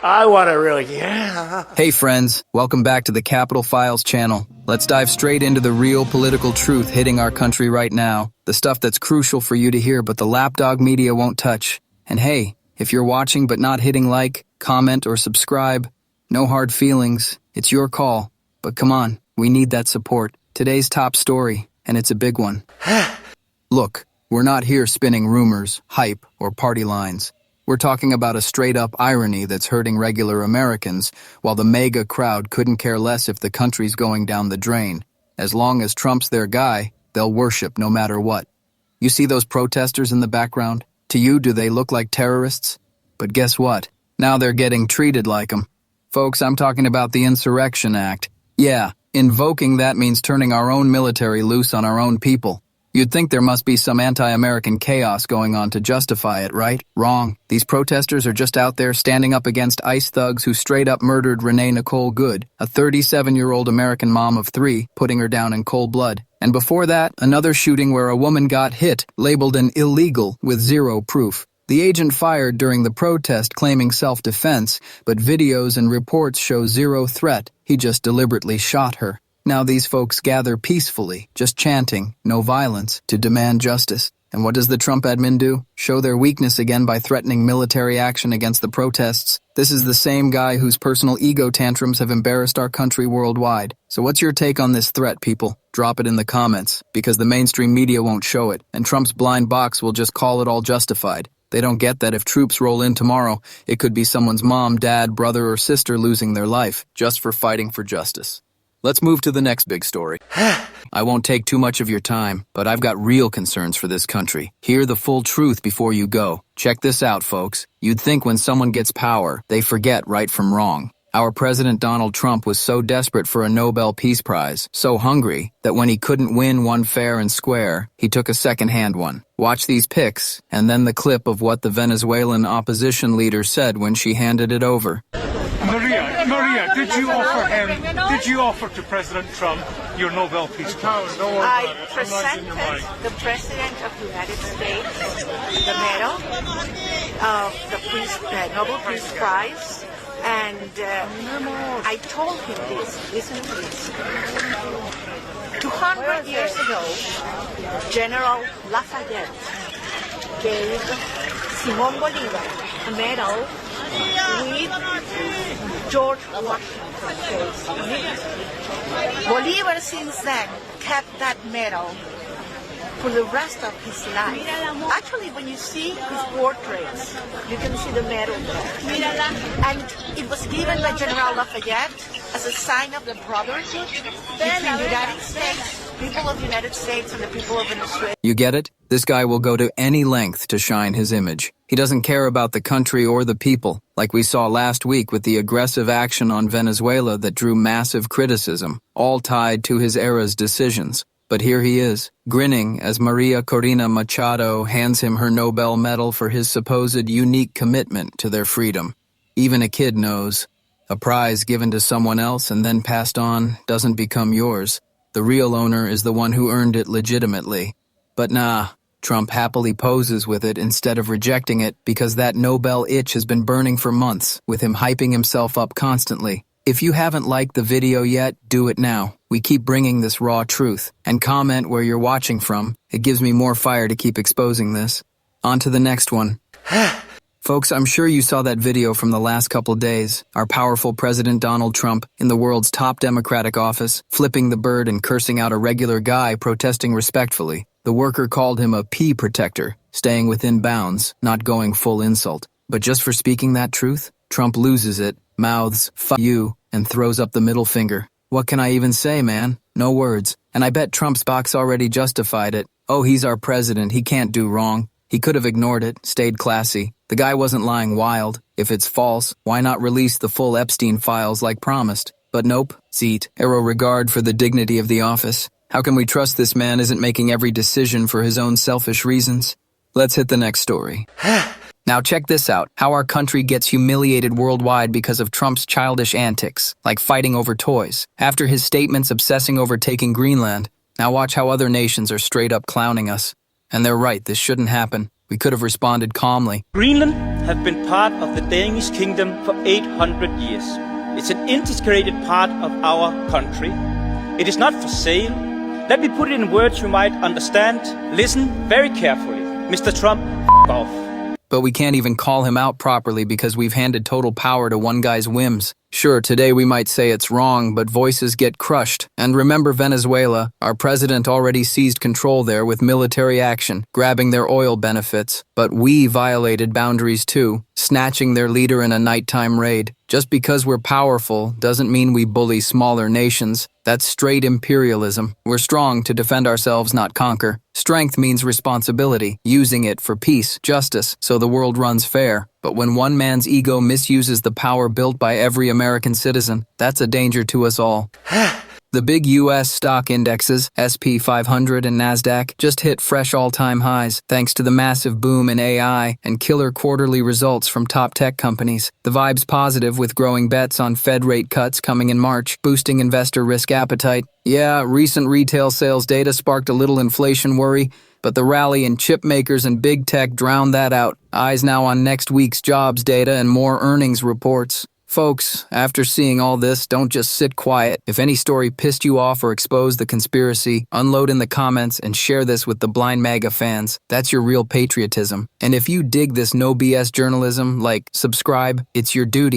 I want to really, yeah. Hey friends, welcome back to the Capital Files channel. Let's dive straight into the real political truth hitting our country right now. The stuff that's crucial for you to hear but the lapdog media won't touch. And hey, if you're watching but not hitting like, comment, or subscribe, no hard feelings, it's your call. But come on, we need that support. Today's top story, and it's a big one. Look, we're not here spinning rumors, hype, or party lines. We're talking about a straight-up irony that's hurting regular Americans, while the mega crowd couldn't care less if the country's going down the drain. As long as Trump's their guy, they'll worship no matter what. You see those protesters in the background? To you, do they look like terrorists? But guess what? Now they're getting treated like them. Folks, I'm talking about the INSURRECTION Act. Yeah, invoking that means turning our own military loose on our own people. You'd think there must be some anti-American chaos going on to justify it, right? Wrong. These protesters are just out there standing up against ICE thugs who straight up murdered Renee Nicole Good, a 37-year-old American mom of 3, putting her down in cold blood. And before that, another shooting where a woman got hit, labeled an illegal with zero proof. The agent fired during the protest claiming self-defense, but videos and reports show zero threat. He just deliberately shot her. Now these folks gather peacefully, just chanting, no violence, to demand justice. And what does the Trump admin do? Show their weakness again by threatening military action against the protests. This is the same guy whose personal ego tantrums have embarrassed our country worldwide. So what's your take on this threat, people? Drop it in the comments, because the mainstream media won't show it, and Trump's blind box will just call it all justified. They don't get that if troops roll in tomorrow, it could be someone's mom, dad, brother, or sister losing their life, just for fighting for justice. Let's move to the next big story. I won't take too much of your time, but I've got real concerns for this country. Hear the full truth before you go. Check this out, folks. You'd think when someone gets power, they forget right from wrong. Our President Donald Trump was so desperate for a Nobel Peace Prize, so hungry, that when he couldn't win one fair and square, he took a second-hand one. Watch these pics, and then the clip of what the Venezuelan opposition leader said when she handed it over. Maria, did you offer to President Trump your Nobel Peace Prize? I presented the President of the United States the medal of the Nobel Peace Prize, and I told him this, listen to this. 200 years ago, General Lafayette gave Simón Bolívar a medal with George Washington's face on it. Bolívar since then kept that medal for the rest of his life. Actually, when you see his portraits, you can see the medal there. And it was given by General Lafayette as a sign of the brotherhood between the United States, people of the United States, and the people of Venezuela. You get it? This guy will go to any length to shine his image. He doesn't care about the country or the people, like we saw last week with the aggressive action on Venezuela that drew massive criticism, all tied to his era's decisions. But here he is, grinning as Maria Corina Machado hands him her Nobel medal for his supposed unique commitment to their freedom. Even a kid knows. A prize given to someone else and then passed on doesn't become yours. The real owner is the one who earned it legitimately. But nah, Trump happily poses with it instead of rejecting it because that Nobel itch has been burning for months, with him hyping himself up constantly. If you haven't liked the video yet, do it now. We keep bringing this raw truth. And comment where you're watching from. It gives me more fire to keep exposing this. On to the next one. Folks, I'm sure you saw that video from the last couple days. Our powerful President Donald Trump, in the world's top Democratic office, flipping the bird and cursing out a regular guy protesting respectfully. The worker called him a pea protector, staying within bounds, not going full insult. But just for speaking that truth, Trump loses it, mouths, "Fuck you," and throws up the middle finger. What can I even say, man? No words. And I bet Trump's box already justified it. Oh, he's our president, he can't do wrong. He could have ignored it, stayed classy. The guy wasn't lying wild. If it's false, why not release the full Epstein files like promised? But nope, zero regard for the dignity of the office. How can we trust this man isn't making every decision for his own selfish reasons? Let's hit the next story. Now check this out, how our country gets humiliated worldwide because of Trump's childish antics, like fighting over toys. After his statements obsessing over taking Greenland, now watch how other nations are straight up clowning us. And they're right, this shouldn't happen. We could have responded calmly. Greenland have been part of the Danish kingdom for 800 years. It's an integrated part of our country. It is not for sale. Let me put it in words you might understand. Listen very carefully. Mr. Trump, f*** off. But we can't even call him out properly because we've handed total power to one guy's whims. Sure, today we might say it's wrong, but voices get crushed. And remember Venezuela, our president already seized control there with military action, grabbing their oil benefits. But we violated boundaries too, snatching their leader in a nighttime raid. Just because we're powerful doesn't mean we bully smaller nations. That's straight imperialism. We're strong to defend ourselves, not conquer. Strength means responsibility, using it for peace, justice, so the world runs fair. But when one man's ego misuses the power built by every American citizen, that's a danger to us all. The big U.S. stock indexes, S&P 500 and NASDAQ, just hit fresh all-time highs thanks to the massive boom in AI and killer quarterly results from top tech companies. The vibe's positive with growing bets on Fed rate cuts coming in March, boosting investor risk appetite. Yeah, recent retail sales data sparked a little inflation worry, but the rally in chip makers and big tech drowned that out. Eyes now on next week's jobs data and more earnings reports. Folks, after seeing all this, don't just sit quiet. If any story pissed you off or exposed the conspiracy, unload in the comments and share this with the blind MAGA fans. That's your real patriotism. And if you dig this no BS journalism, subscribe, it's your duty.